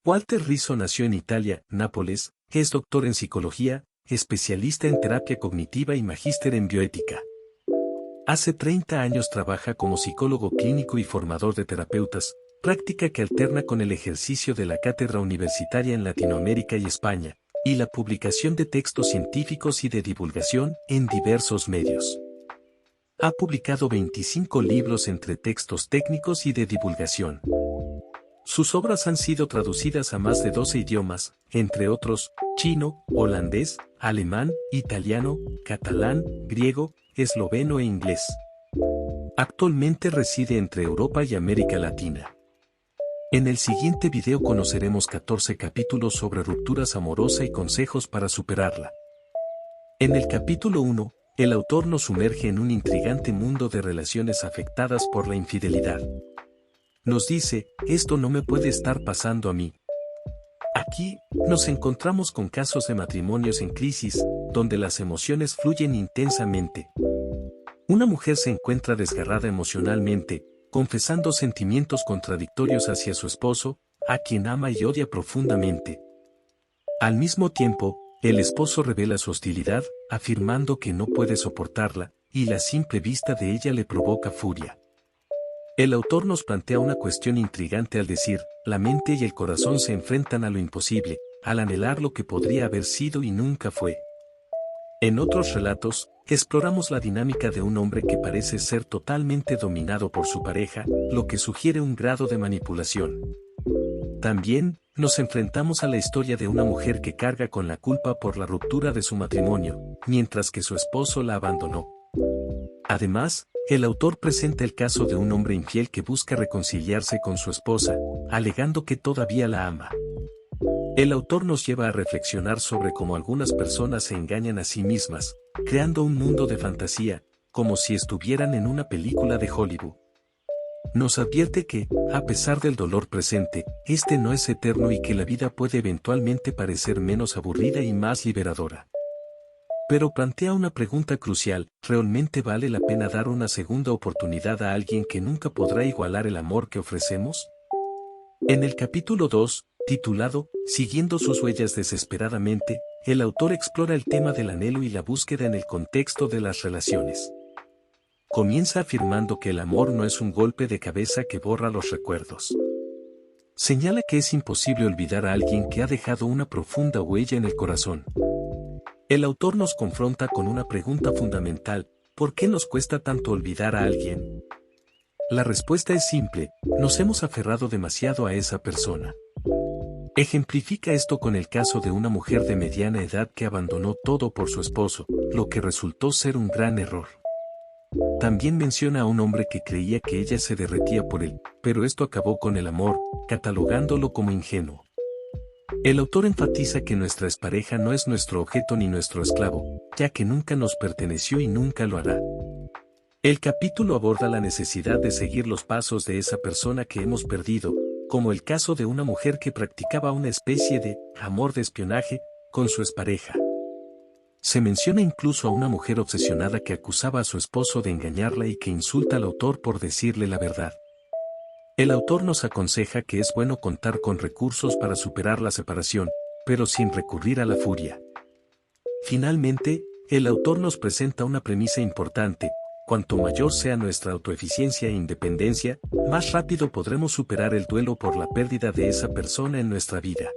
Walter Rizzo nació en Italia, Nápoles, es doctor en psicología, especialista en terapia cognitiva y magíster en bioética. Hace 30 años trabaja como psicólogo clínico y formador de terapeutas, práctica que alterna con el ejercicio de la cátedra universitaria en Latinoamérica y España, y la publicación de textos científicos y de divulgación en diversos medios. Ha publicado 25 libros entre textos técnicos y de divulgación. Sus obras han sido traducidas a más de 12 idiomas, entre otros, chino, holandés, alemán, italiano, catalán, griego, esloveno e inglés. Actualmente reside entre Europa y América Latina. En el siguiente video conoceremos 14 capítulos sobre rupturas amorosas y consejos para superarla. En el capítulo 1, el autor nos sumerge en un intrigante mundo de relaciones afectadas por la infidelidad. Nos dice, esto no me puede estar pasando a mí. Aquí, nos encontramos con casos de matrimonios en crisis, donde las emociones fluyen intensamente. Una mujer se encuentra desgarrada emocionalmente, confesando sentimientos contradictorios hacia su esposo, a quien ama y odia profundamente. Al mismo tiempo, el esposo revela su hostilidad, afirmando que no puede soportarla, y la simple vista de ella le provoca furia. El autor nos plantea una cuestión intrigante al decir, la mente y el corazón se enfrentan a lo imposible, al anhelar lo que podría haber sido y nunca fue. En otros relatos, exploramos la dinámica de un hombre que parece ser totalmente dominado por su pareja, lo que sugiere un grado de manipulación. También, nos enfrentamos a la historia de una mujer que carga con la culpa por la ruptura de su matrimonio, mientras que su esposo la abandonó. Además, el autor presenta el caso de un hombre infiel que busca reconciliarse con su esposa, alegando que todavía la ama. El autor nos lleva a reflexionar sobre cómo algunas personas se engañan a sí mismas, creando un mundo de fantasía, como si estuvieran en una película de Hollywood. Nos advierte que, a pesar del dolor presente, este no es eterno y que la vida puede eventualmente parecer menos aburrida y más liberadora. Pero plantea una pregunta crucial, ¿realmente vale la pena dar una segunda oportunidad a alguien que nunca podrá igualar el amor que ofrecemos? En el capítulo 2, titulado, Siguiendo sus huellas desesperadamente, el autor explora el tema del anhelo y la búsqueda en el contexto de las relaciones. Comienza afirmando que el amor no es un golpe de cabeza que borra los recuerdos. Señala que es imposible olvidar a alguien que ha dejado una profunda huella en el corazón. El autor nos confronta con una pregunta fundamental, ¿por qué nos cuesta tanto olvidar a alguien? La respuesta es simple, nos hemos aferrado demasiado a esa persona. Ejemplifica esto con el caso de una mujer de mediana edad que abandonó todo por su esposo, lo que resultó ser un gran error. También menciona a un hombre que creía que ella se derretía por él, pero esto acabó con el amor, catalogándolo como ingenuo. El autor enfatiza que nuestra expareja no es nuestro objeto ni nuestro esclavo, ya que nunca nos perteneció y nunca lo hará. El capítulo aborda la necesidad de seguir los pasos de esa persona que hemos perdido, como el caso de una mujer que practicaba una especie de amor de espionaje con su expareja. Se menciona incluso a una mujer obsesionada que acusaba a su esposo de engañarla y que insulta al autor por decirle la verdad. El autor nos aconseja que es bueno contar con recursos para superar la separación, pero sin recurrir a la furia. Finalmente, el autor nos presenta una premisa importante, cuanto mayor sea nuestra autoeficiencia e independencia, más rápido podremos superar el duelo por la pérdida de esa persona en nuestra vida.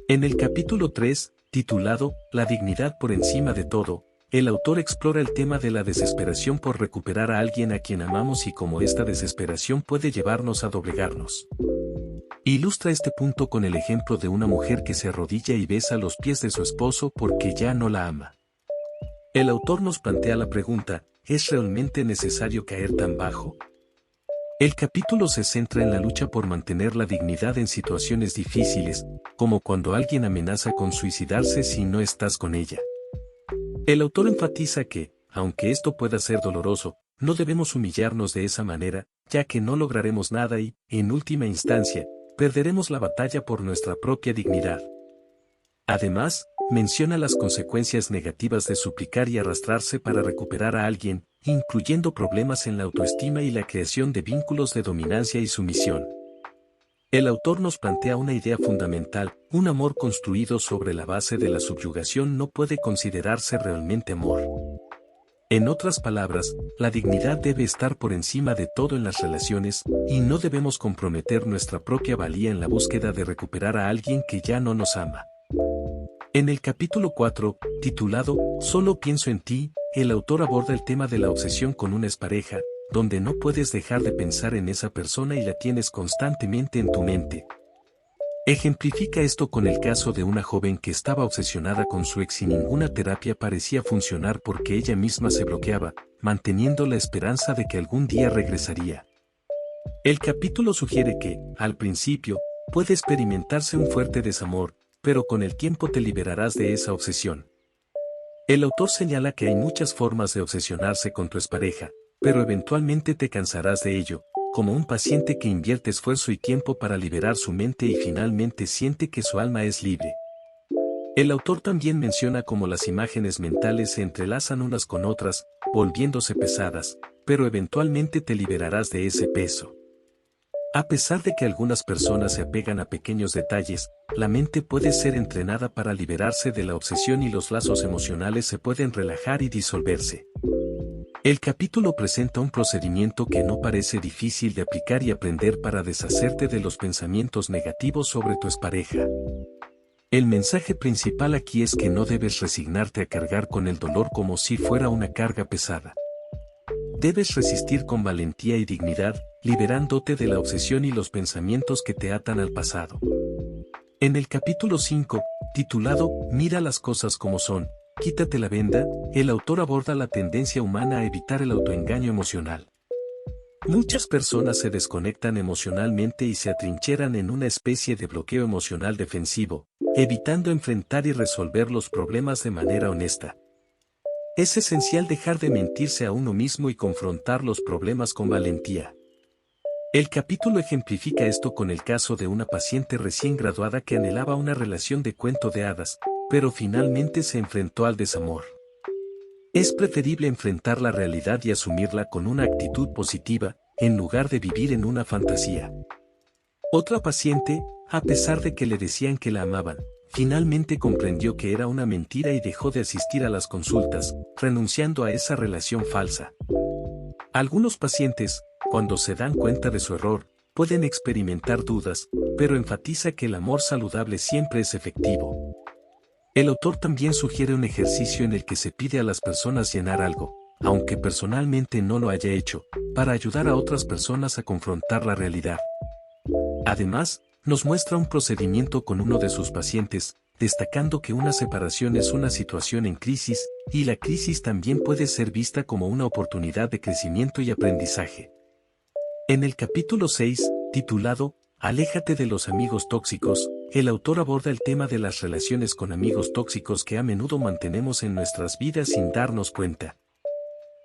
En el capítulo 3, titulado, La dignidad por encima de todo, el autor explora el tema de la desesperación por recuperar a alguien a quien amamos y cómo esta desesperación puede llevarnos a doblegarnos. Ilustra este punto con el ejemplo de una mujer que se arrodilla y besa los pies de su esposo porque ya no la ama. El autor nos plantea la pregunta, ¿es realmente necesario caer tan bajo? El capítulo se centra en la lucha por mantener la dignidad en situaciones difíciles, como cuando alguien amenaza con suicidarse si no estás con ella. El autor enfatiza que, aunque esto pueda ser doloroso, no debemos humillarnos de esa manera, ya que no lograremos nada y, en última instancia, perderemos la batalla por nuestra propia dignidad. Además, menciona las consecuencias negativas de suplicar y arrastrarse para recuperar a alguien, incluyendo problemas en la autoestima y la creación de vínculos de dominancia y sumisión. El autor nos plantea una idea fundamental: un amor construido sobre la base de la subyugación no puede considerarse realmente amor. En otras palabras, la dignidad debe estar por encima de todo en las relaciones, y no debemos comprometer nuestra propia valía en la búsqueda de recuperar a alguien que ya no nos ama. En el capítulo 4, titulado Solo pienso en ti, el autor aborda el tema de la obsesión con una expareja, donde no puedes dejar de pensar en esa persona y la tienes constantemente en tu mente. Ejemplifica esto con el caso de una joven que estaba obsesionada con su ex y ninguna terapia parecía funcionar porque ella misma se bloqueaba, manteniendo la esperanza de que algún día regresaría. El capítulo sugiere que, al principio, puede experimentarse un fuerte desamor, pero con el tiempo te liberarás de esa obsesión. El autor señala que hay muchas formas de obsesionarse con tu expareja, pero eventualmente te cansarás de ello, como un paciente que invierte esfuerzo y tiempo para liberar su mente y finalmente siente que su alma es libre. El autor también menciona cómo las imágenes mentales se entrelazan unas con otras, volviéndose pesadas, pero eventualmente te liberarás de ese peso. A pesar de que algunas personas se apegan a pequeños detalles, la mente puede ser entrenada para liberarse de la obsesión y los lazos emocionales se pueden relajar y disolverse. El capítulo presenta un procedimiento que no parece difícil de aplicar y aprender para deshacerte de los pensamientos negativos sobre tu expareja. El mensaje principal aquí es que no debes resignarte a cargar con el dolor como si fuera una carga pesada. Debes resistir con valentía y dignidad, liberándote de la obsesión y los pensamientos que te atan al pasado. En el capítulo 5, titulado Mira las cosas como son, quítate la venda, el autor aborda la tendencia humana a evitar el autoengaño emocional. Muchas personas se desconectan emocionalmente y se atrincheran en una especie de bloqueo emocional defensivo, evitando enfrentar y resolver los problemas de manera honesta. Es esencial dejar de mentirse a uno mismo y confrontar los problemas con valentía. El capítulo ejemplifica esto con el caso de una paciente recién graduada que anhelaba una relación de cuento de hadas, pero finalmente se enfrentó al desamor. Es preferible enfrentar la realidad y asumirla con una actitud positiva, en lugar de vivir en una fantasía. Otra paciente, a pesar de que le decían que la amaban, finalmente comprendió que era una mentira y dejó de asistir a las consultas, renunciando a esa relación falsa. Algunos pacientes, cuando se dan cuenta de su error, pueden experimentar dudas, pero enfatiza que el amor saludable siempre es efectivo. El autor también sugiere un ejercicio en el que se pide a las personas llenar algo, aunque personalmente no lo haya hecho, para ayudar a otras personas a confrontar la realidad. Además, nos muestra un procedimiento con uno de sus pacientes, destacando que una separación es una situación en crisis, y la crisis también puede ser vista como una oportunidad de crecimiento y aprendizaje. En el capítulo 6, titulado Aléjate de los amigos tóxicos, el autor aborda el tema de las relaciones con amigos tóxicos que a menudo mantenemos en nuestras vidas sin darnos cuenta.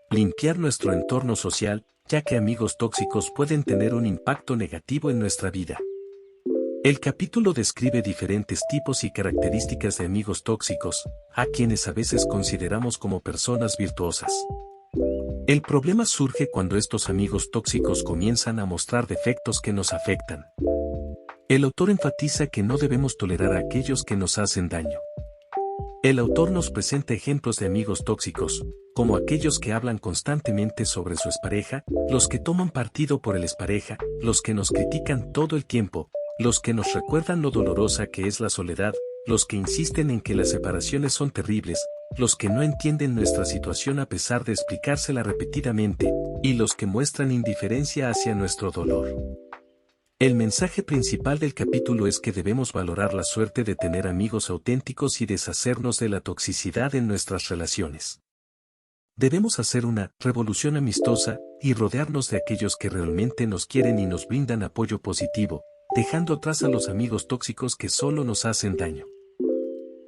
Limpiar nuestro entorno social, ya que amigos tóxicos pueden tener un impacto negativo en nuestra vida. El capítulo describe diferentes tipos y características de amigos tóxicos, a quienes a veces consideramos como personas virtuosas. El problema surge cuando estos amigos tóxicos comienzan a mostrar defectos que nos afectan. El autor enfatiza que no debemos tolerar a aquellos que nos hacen daño. El autor nos presenta ejemplos de amigos tóxicos, como aquellos que hablan constantemente sobre su expareja, los que toman partido por el expareja, los que nos critican todo el tiempo, los que nos recuerdan lo dolorosa que es la soledad, los que insisten en que las separaciones son terribles, los que no entienden nuestra situación a pesar de explicársela repetidamente, y los que muestran indiferencia hacia nuestro dolor. El mensaje principal del capítulo es que debemos valorar la suerte de tener amigos auténticos y deshacernos de la toxicidad en nuestras relaciones. Debemos hacer una revolución amistosa y rodearnos de aquellos que realmente nos quieren y nos brindan apoyo positivo, dejando atrás a los amigos tóxicos que solo nos hacen daño.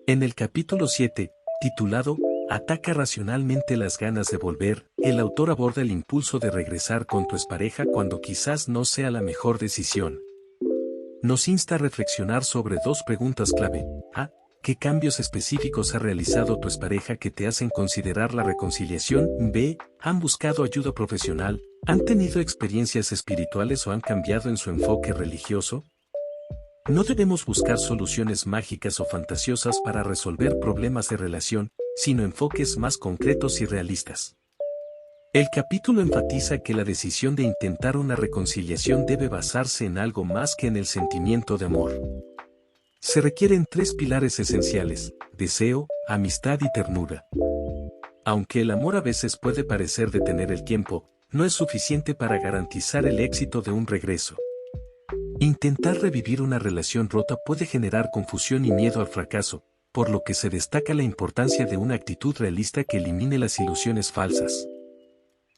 En el capítulo 7, titulado Ataca racionalmente las ganas de volver, el autor aborda el impulso de regresar con tu expareja cuando quizás no sea la mejor decisión. Nos insta a reflexionar sobre dos preguntas clave. A. ¿Qué cambios específicos ha realizado tu expareja que te hacen considerar la reconciliación? B. ¿Han buscado ayuda profesional? ¿Han tenido experiencias espirituales o han cambiado en su enfoque religioso? No debemos buscar soluciones mágicas o fantasiosas para resolver problemas de relación, sino enfoques más concretos y realistas. El capítulo enfatiza que la decisión de intentar una reconciliación debe basarse en algo más que en el sentimiento de amor. Se requieren tres pilares esenciales: deseo, amistad y ternura. Aunque el amor a veces puede parecer detener el tiempo, no es suficiente para garantizar el éxito de un regreso. Intentar revivir una relación rota puede generar confusión y miedo al fracaso, por lo que se destaca la importancia de una actitud realista que elimine las ilusiones falsas.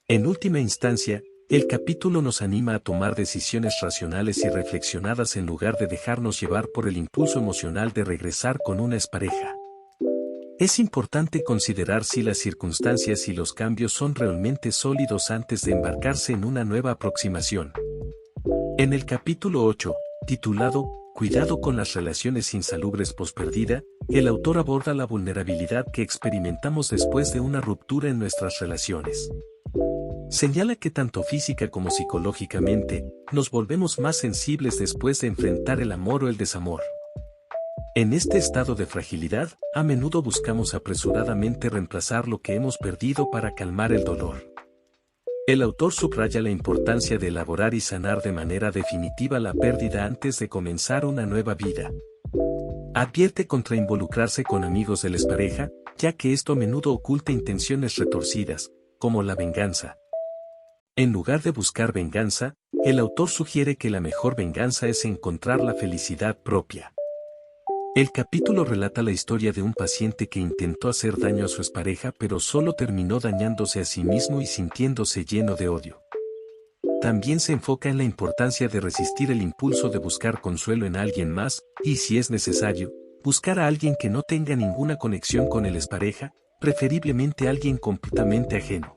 En última instancia, el capítulo nos anima a tomar decisiones racionales y reflexionadas en lugar de dejarnos llevar por el impulso emocional de regresar con una expareja. Es importante considerar si las circunstancias y los cambios son realmente sólidos antes de embarcarse en una nueva aproximación. En el capítulo 8, titulado Cuidado con las relaciones insalubres posperdida, el autor aborda la vulnerabilidad que experimentamos después de una ruptura en nuestras relaciones. Señala que tanto física como psicológicamente, nos volvemos más sensibles después de enfrentar el amor o el desamor. En este estado de fragilidad, a menudo buscamos apresuradamente reemplazar lo que hemos perdido para calmar el dolor. El autor subraya la importancia de elaborar y sanar de manera definitiva la pérdida antes de comenzar una nueva vida. Advierte contra involucrarse con amigos de la expareja, ya que esto a menudo oculta intenciones retorcidas, como la venganza. En lugar de buscar venganza, el autor sugiere que la mejor venganza es encontrar la felicidad propia. El capítulo relata la historia de un paciente que intentó hacer daño a su expareja pero solo terminó dañándose a sí mismo y sintiéndose lleno de odio. También se enfoca en la importancia de resistir el impulso de buscar consuelo en alguien más, y si es necesario, buscar a alguien que no tenga ninguna conexión con el expareja, preferiblemente alguien completamente ajeno.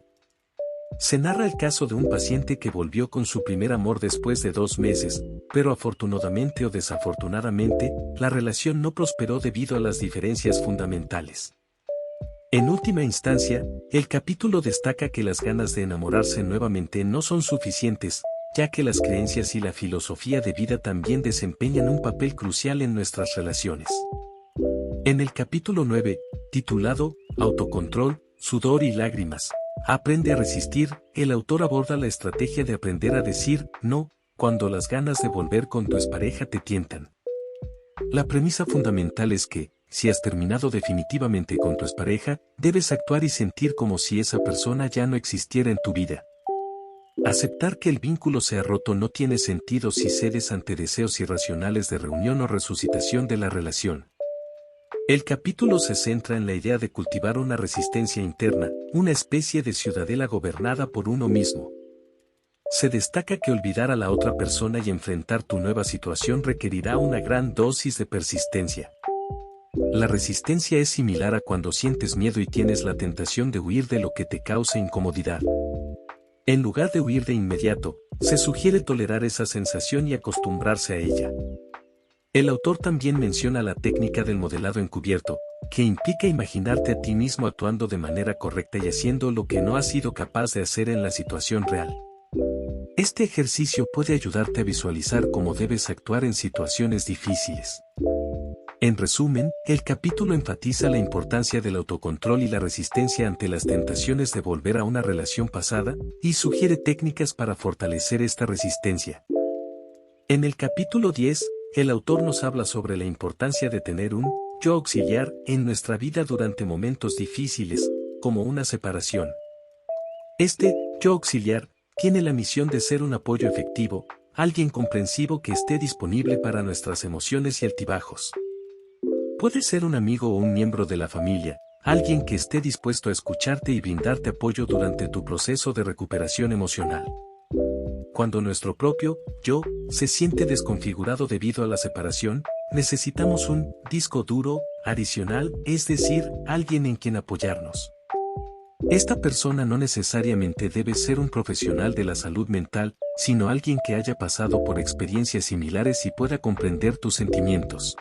Se narra el caso de un paciente que volvió con su primer amor después de 2 meses, pero afortunadamente o desafortunadamente, la relación no prosperó debido a las diferencias fundamentales. En última instancia, el capítulo destaca que las ganas de enamorarse nuevamente no son suficientes, ya que las creencias y la filosofía de vida también desempeñan un papel crucial en nuestras relaciones. En el capítulo 9, titulado Autocontrol, sudor y lágrimas, aprende a resistir, el autor aborda la estrategia de aprender a decir no cuando las ganas de volver con tu expareja te tientan. La premisa fundamental es que, si has terminado definitivamente con tu expareja, debes actuar y sentir como si esa persona ya no existiera en tu vida. Aceptar que el vínculo se ha roto no tiene sentido si cedes ante deseos irracionales de reunión o resucitación de la relación. El capítulo se centra en la idea de cultivar una resistencia interna, una especie de ciudadela gobernada por uno mismo. Se destaca que olvidar a la otra persona y enfrentar tu nueva situación requerirá una gran dosis de persistencia. La resistencia es similar a cuando sientes miedo y tienes la tentación de huir de lo que te causa incomodidad. En lugar de huir de inmediato, se sugiere tolerar esa sensación y acostumbrarse a ella. El autor también menciona la técnica del modelado encubierto, que implica imaginarte a ti mismo actuando de manera correcta y haciendo lo que no has sido capaz de hacer en la situación real. Este ejercicio puede ayudarte a visualizar cómo debes actuar en situaciones difíciles. En resumen, el capítulo enfatiza la importancia del autocontrol y la resistencia ante las tentaciones de volver a una relación pasada, y sugiere técnicas para fortalecer esta resistencia. En el capítulo 10, el autor nos habla sobre la importancia de tener un yo auxiliar en nuestra vida durante momentos difíciles, como una separación. Este yo auxiliar tiene la misión de ser un apoyo efectivo, alguien comprensivo que esté disponible para nuestras emociones y altibajos. Puede ser un amigo o un miembro de la familia, alguien que esté dispuesto a escucharte y brindarte apoyo durante tu proceso de recuperación emocional. Cuando nuestro propio yo se siente desconfigurado debido a la separación, necesitamos un disco duro adicional, es decir, alguien en quien apoyarnos. Esta persona no necesariamente debe ser un profesional de la salud mental, sino alguien que haya pasado por experiencias similares y pueda comprender tus sentimientos.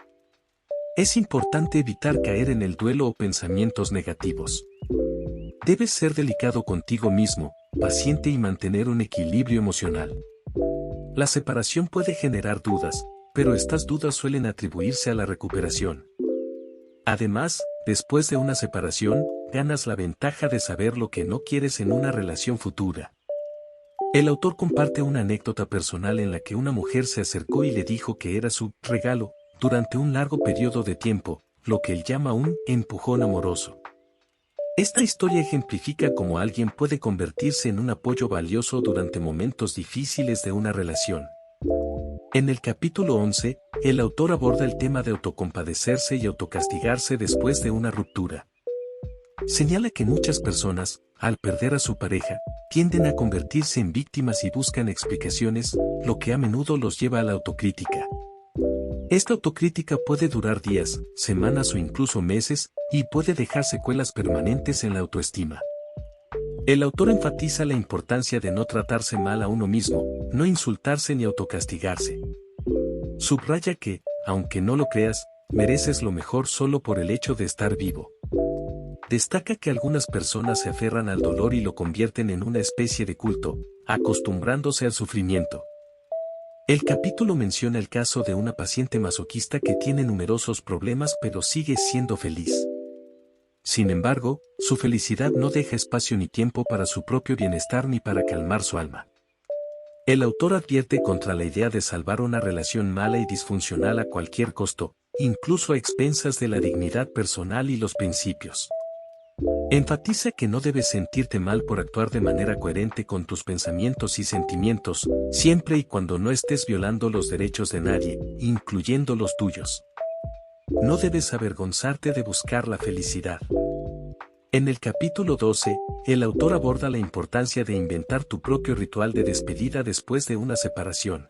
Es importante evitar caer en el duelo o pensamientos negativos. Debes ser delicado contigo mismo, paciente y mantener un equilibrio emocional. La separación puede generar dudas, pero estas dudas suelen atribuirse a la recuperación. Además, después de una separación, ganas la ventaja de saber lo que no quieres en una relación futura. El autor comparte una anécdota personal en la que una mujer se acercó y le dijo que era su regalo durante un largo periodo de tiempo, lo que él llama un empujón amoroso. Esta historia ejemplifica cómo alguien puede convertirse en un apoyo valioso durante momentos difíciles de una relación. En el capítulo 11, el autor aborda el tema de autocompadecerse y autocastigarse después de una ruptura. Señala que muchas personas, al perder a su pareja, tienden a convertirse en víctimas y buscan explicaciones, lo que a menudo los lleva a la autocrítica. Esta autocrítica puede durar días, semanas o incluso meses, y puede dejar secuelas permanentes en la autoestima. El autor enfatiza la importancia de no tratarse mal a uno mismo, no insultarse ni autocastigarse. Subraya que, aunque no lo creas, mereces lo mejor solo por el hecho de estar vivo. Destaca que algunas personas se aferran al dolor y lo convierten en una especie de culto, acostumbrándose al sufrimiento. El capítulo menciona el caso de una paciente masoquista que tiene numerosos problemas pero sigue siendo feliz. Sin embargo, su felicidad no deja espacio ni tiempo para su propio bienestar ni para calmar su alma. El autor advierte contra la idea de salvar una relación mala y disfuncional a cualquier costo, incluso a expensas de la dignidad personal y los principios. Enfatiza que no debes sentirte mal por actuar de manera coherente con tus pensamientos y sentimientos, siempre y cuando no estés violando los derechos de nadie, incluyendo los tuyos. No debes avergonzarte de buscar la felicidad. En el capítulo 12, el autor aborda la importancia de inventar tu propio ritual de despedida después de una separación.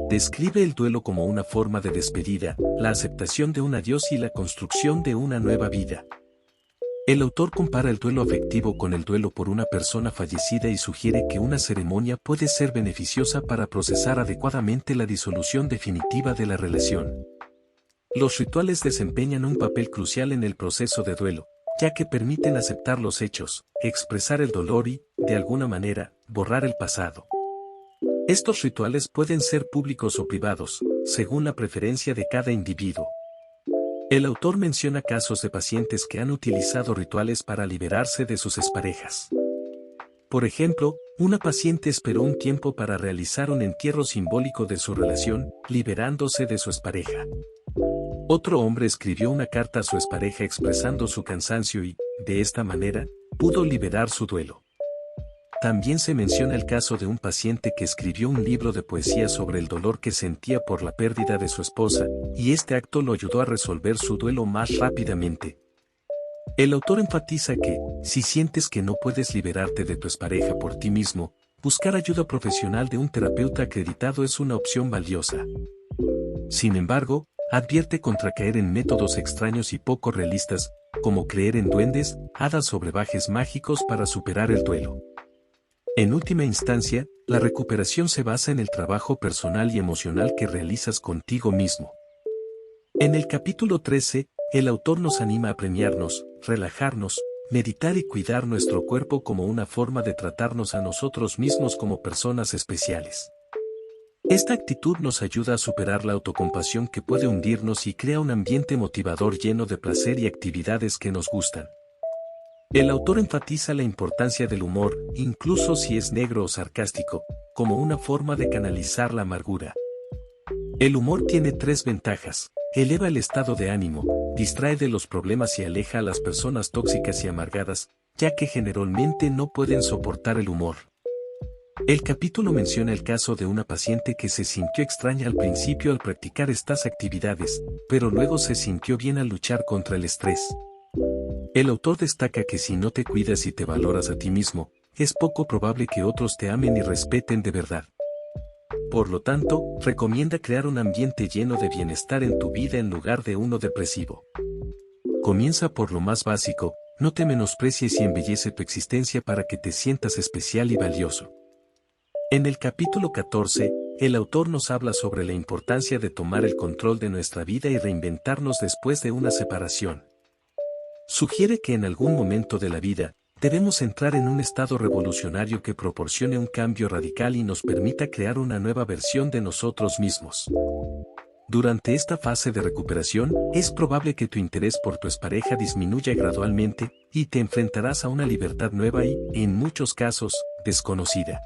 Describe el duelo como una forma de despedida, la aceptación de un adiós y la construcción de una nueva vida. El autor compara el duelo afectivo con el duelo por una persona fallecida y sugiere que una ceremonia puede ser beneficiosa para procesar adecuadamente la disolución definitiva de la relación. Los rituales desempeñan un papel crucial en el proceso de duelo, ya que permiten aceptar los hechos, expresar el dolor y, de alguna manera, borrar el pasado. Estos rituales pueden ser públicos o privados, según la preferencia de cada individuo. El autor menciona casos de pacientes que han utilizado rituales para liberarse de sus exparejas. Por ejemplo, una paciente esperó un tiempo para realizar un entierro simbólico de su relación, liberándose de su expareja. Otro hombre escribió una carta a su expareja expresando su cansancio y, de esta manera, pudo liberar su duelo. También se menciona el caso de un paciente que escribió un libro de poesía sobre el dolor que sentía por la pérdida de su esposa, y este acto lo ayudó a resolver su duelo más rápidamente. El autor enfatiza que, si sientes que no puedes liberarte de tu expareja por ti mismo, buscar ayuda profesional de un terapeuta acreditado es una opción valiosa. Sin embargo, advierte contra caer en métodos extraños y poco realistas, como creer en duendes, hadas o brebajes mágicos para superar el duelo. En última instancia, la recuperación se basa en el trabajo personal y emocional que realizas contigo mismo. En el capítulo 13, el autor nos anima a premiarnos, relajarnos, meditar y cuidar nuestro cuerpo como una forma de tratarnos a nosotros mismos como personas especiales. Esta actitud nos ayuda a superar la autocompasión que puede hundirnos y crea un ambiente motivador lleno de placer y actividades que nos gustan. El autor enfatiza la importancia del humor, incluso si es negro o sarcástico, como una forma de canalizar la amargura. El humor tiene 3 ventajas: eleva el estado de ánimo, distrae de los problemas y aleja a las personas tóxicas y amargadas, ya que generalmente no pueden soportar el humor. El capítulo menciona el caso de una paciente que se sintió extraña al principio al practicar estas actividades, pero luego se sintió bien al luchar contra el estrés. El autor destaca que si no te cuidas y te valoras a ti mismo, es poco probable que otros te amen y respeten de verdad. Por lo tanto, recomienda crear un ambiente lleno de bienestar en tu vida en lugar de uno depresivo. Comienza por lo más básico, no te menosprecies y embellece tu existencia para que te sientas especial y valioso. En el capítulo 14, el autor nos habla sobre la importancia de tomar el control de nuestra vida y reinventarnos después de una separación. Sugiere que en algún momento de la vida, Debemos entrar en un estado revolucionario que proporcione un cambio radical y nos permita crear una nueva versión de nosotros mismos. Durante esta fase de recuperación, es probable que tu interés por tu expareja disminuya gradualmente, y te enfrentarás a una libertad nueva y, en muchos casos, desconocida.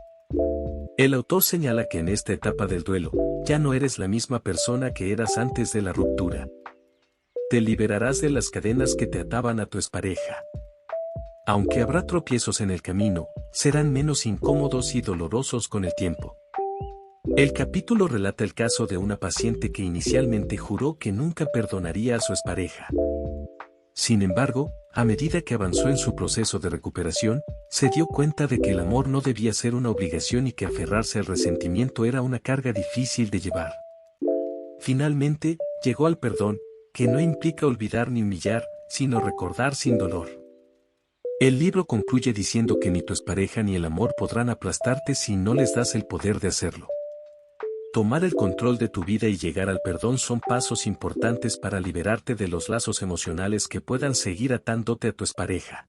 El autor señala que en esta etapa del duelo, ya no eres la misma persona que eras antes de la ruptura. Te liberarás de las cadenas que te ataban a tu expareja. Aunque habrá tropiezos en el camino, serán menos incómodos y dolorosos con el tiempo. El capítulo relata el caso de una paciente que inicialmente juró que nunca perdonaría a su expareja. Sin embargo, a medida que avanzó en su proceso de recuperación, se dio cuenta de que el amor no debía ser una obligación y que aferrarse al resentimiento era una carga difícil de llevar. Finalmente, llegó al perdón, que no implica olvidar ni humillar, sino recordar sin dolor. El libro concluye diciendo que ni tu expareja ni el amor podrán aplastarte si no les das el poder de hacerlo. Tomar el control de tu vida y llegar al perdón son pasos importantes para liberarte de los lazos emocionales que puedan seguir atándote a tu expareja.